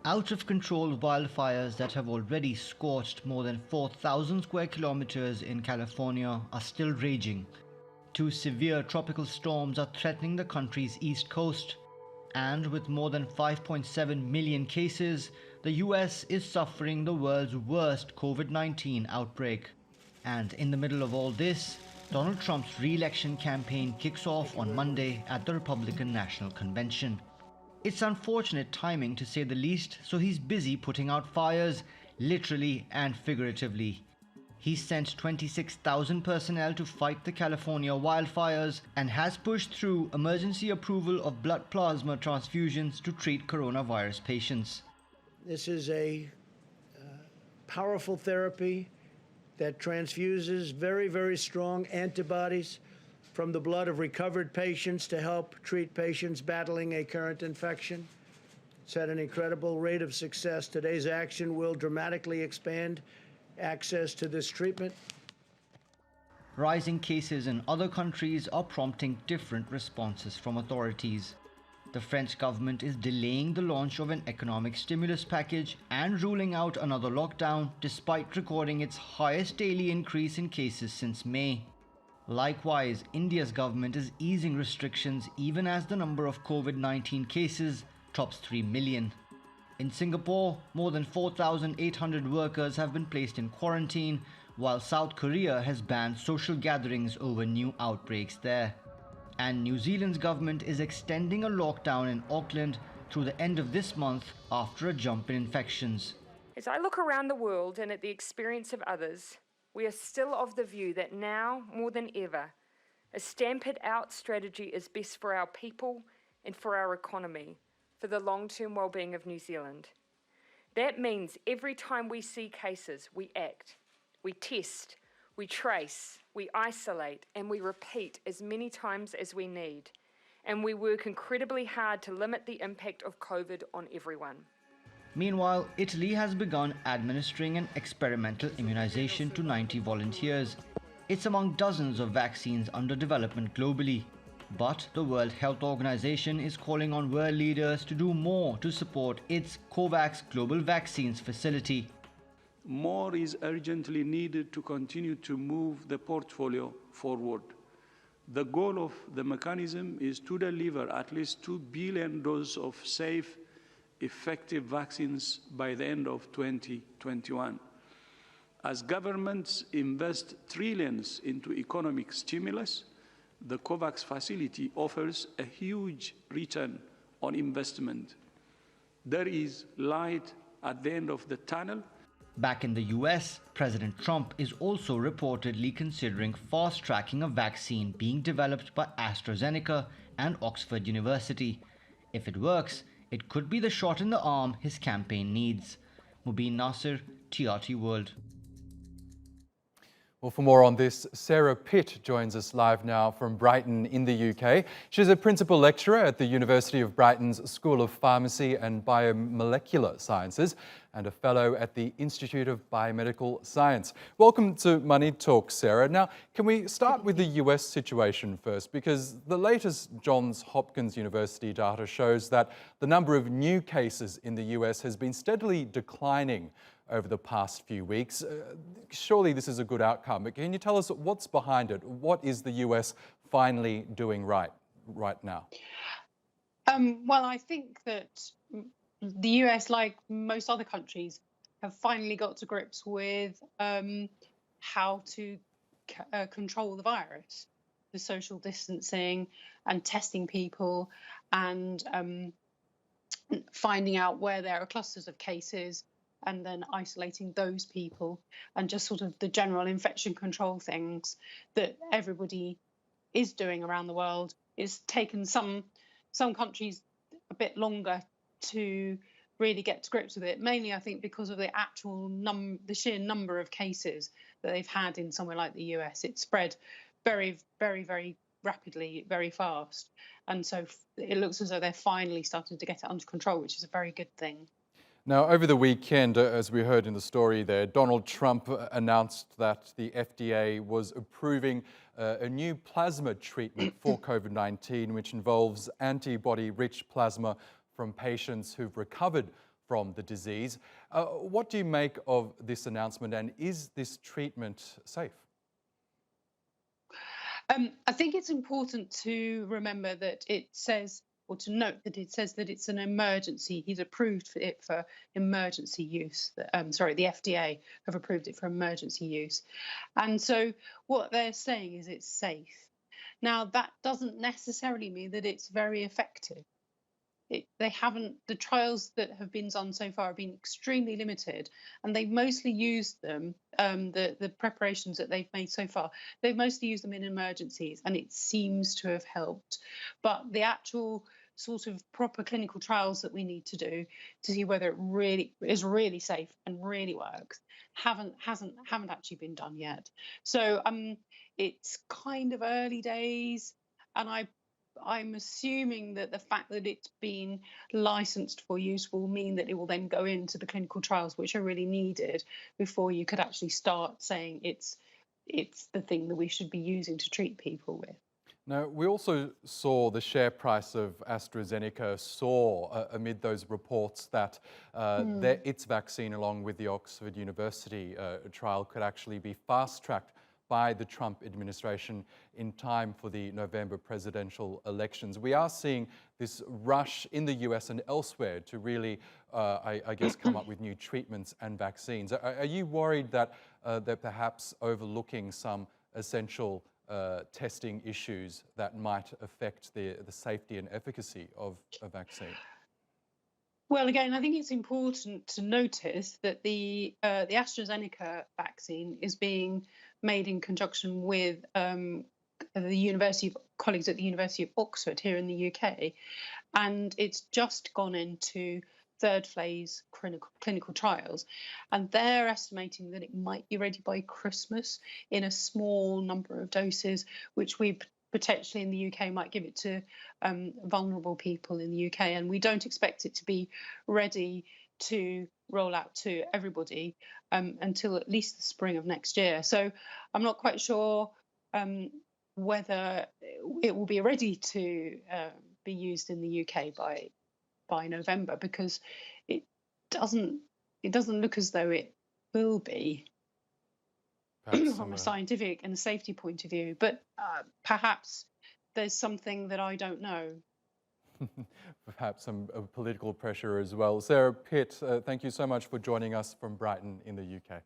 Out of control wildfires that have already scorched more than 4,000 square kilometers in California are still raging. Two severe tropical storms are threatening the country's east coast. And with more than 5.7 million cases, the US is suffering the world's worst COVID-19 outbreak. And in the middle of all this, Donald Trump's re-election campaign kicks off on Monday at the Republican National Convention. It's unfortunate timing to say the least, so he's busy putting out fires, literally and figuratively. He sent 26,000 personnel to fight the California wildfires and has pushed through emergency approval of blood plasma transfusions to treat coronavirus patients. This is a powerful therapy that transfuses very, very strong antibodies from the blood of recovered patients to help treat patients battling a current infection. It's had an incredible rate of success. Today's action will dramatically expand access to this treatment. Rising cases in other countries are prompting different responses from authorities. The French government is delaying the launch of an economic stimulus package and ruling out another lockdown despite recording its highest daily increase in cases since May. Likewise, India's government is easing restrictions even as the number of COVID-19 cases tops 3 million. In Singapore, more than 4,800 workers have been placed in quarantine, while South Korea has banned social gatherings over new outbreaks there. And New Zealand's government is extending a lockdown in Auckland through the end of this month after a jump in infections. As I look around the world and at the experience of others, we are still of the view that now, more than ever, a stamp-it-out strategy is best for our people and for our economy, for the long-term well-being of New Zealand. That means every time we see cases, we act, we test, we trace, we isolate, and we repeat as many times as we need. And we work incredibly hard to limit the impact of COVID on everyone. Meanwhile, Italy has begun administering an experimental immunization to 90 volunteers. It's among dozens of vaccines under development globally. But the World Health Organization is calling on world leaders to do more to support its COVAX Global Vaccines Facility. More is urgently needed to continue to move the portfolio forward. The goal of the mechanism is to deliver at least 2 billion doses of safe, effective vaccines by the end of 2021. As governments invest trillions into economic stimulus, the COVAX facility offers a huge return on investment. There is light at the end of the tunnel. Back in the US, President Trump is also reportedly considering fast-tracking a vaccine being developed by AstraZeneca and Oxford University. If it works, it could be the shot in the arm his campaign needs. Mobin Nasir, TRT World. Well, for more on this, Sarah Pitt joins us live now from Brighton in the UK. She's a principal lecturer at the University of Brighton's School of Pharmacy and Biomolecular Sciences and a fellow at the Institute of Biomedical Science. Welcome to Money Talk, Sarah. Now, can we start with the US situation first? Because the latest Johns Hopkins University data shows that the number of new cases in the US has been steadily declining over the past few weeks. Surely this is a good outcome, but can you tell us what's behind it? What is the US finally doing right now? Well, I think that the US, like most other countries, have finally got to grips with how to control the virus, the social distancing and testing people and finding out where there are clusters of cases and then isolating those people, and just sort of the general infection control things that everybody is doing around the world. It's taken some countries a bit longer to really get to grips with it, mainly I think because of the actual the sheer number of cases that they've had in somewhere like the US. It spread very, very, very rapidly, very fast. And so it looks as though they're finally starting to get it under control, which is a very good thing. Now, over the weekend, as we heard in the story there, Donald Trump announced that the FDA was approving a new plasma treatment for COVID-19, which involves antibody-rich plasma from patients who've recovered from the disease. What do you make of this announcement, and is this treatment safe? I think it's important to remember that it says, or to note that it says that it's an emergency. He's approved for it for emergency use. The FDA have approved it for emergency use. And so what they're saying is it's safe. Now, that doesn't necessarily mean that it's very effective. The trials that have been done so far have been extremely limited, and they've mostly used them, the preparations that they've made so far, they've mostly used them in emergencies, and it seems to have helped. But the actual sort of proper clinical trials that we need to do to see whether it really is really safe and really works haven't actually been done yet. So it's kind of early days, and I'm assuming that the fact that it's been licensed for use will mean that it will then go into the clinical trials, which are really needed before you could actually start saying it's the thing that we should be using to treat people with. Now, we also saw the share price of AstraZeneca soar amid those reports that its vaccine, along with the Oxford University trial, could actually be fast-tracked by the Trump administration in time for the November presidential elections. We are seeing this rush in the US and elsewhere to really, I guess, come up with new treatments and vaccines. Are you worried that they're perhaps overlooking some essential testing issues that might affect the safety and efficacy of a vaccine? Well, again, I think it's important to notice that the AstraZeneca vaccine is being made in conjunction with colleagues at the University of Oxford here in the UK, and it's just gone into third phase clinical trials, and they're estimating that it might be ready by Christmas in a small number of doses, which we potentially in the UK might give it to vulnerable people in the UK, and we don't expect it to be ready to roll out to everybody until at least the spring of next year. So I'm not quite sure whether it will be ready to be used in the UK by November, because it doesn't look as though it will be. From a scientific and a safety point of view, but perhaps there's something that I don't know. Perhaps some political pressure as well. Sarah Pitt, thank you so much for joining us from Brighton in the UK.